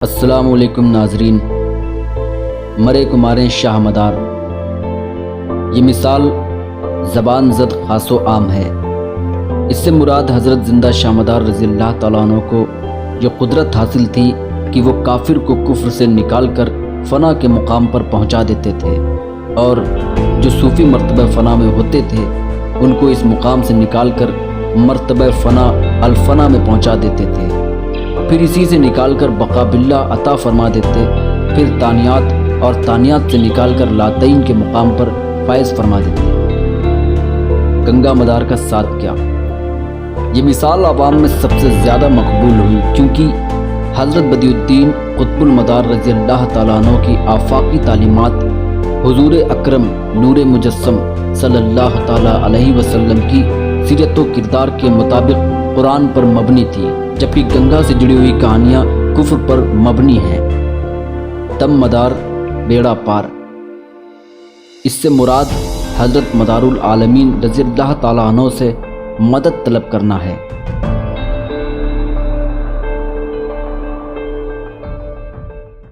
السلام علیکم ناظرین، مرے کو ماریں شاہ مدار۔ یہ مثال زبان زد خاص و عام ہے۔ اس سے مراد حضرت زندہ شاہ مدار رضی اللہ تعالیٰ عنہ کو یہ قدرت حاصل تھی کہ وہ کافر کو کفر سے نکال کر فنا کے مقام پر پہنچا دیتے تھے، اور جو صوفی مرتبہ فنا میں ہوتے تھے ان کو اس مقام سے نکال کر مرتبہ فنا الفنا میں پہنچا دیتے تھے، پھر اسی سے نکال کر بقا باللہ عطا فرما دیتے، پھر تانیات اور تانیات سے نکال کر لاتعین کے مقام پر فائز فرما دیتے۔ گنگا مدار کا ساتھ کیا؟ یہ مثال عوام میں سب سے زیادہ مقبول ہوئی کیونکہ حضرت بدیع الدین قطب المدار رضی اللہ تعالیٰ عنہ کی آفاقی تعلیمات حضور اکرم نور مجسم صلی اللہ تعالیٰ علیہ وسلم کی سیرت و کردار کے مطابق قرآن پر مبنی تھی، جبکہ گنگا سے جڑی ہوئی کہانیاں کفر پر مبنی ہیں۔ تم مدار بیڑا پار، اس سے مراد حضرت مدار العالمین رضی اللہ تعالیٰ عنہ سے مدد طلب کرنا ہے۔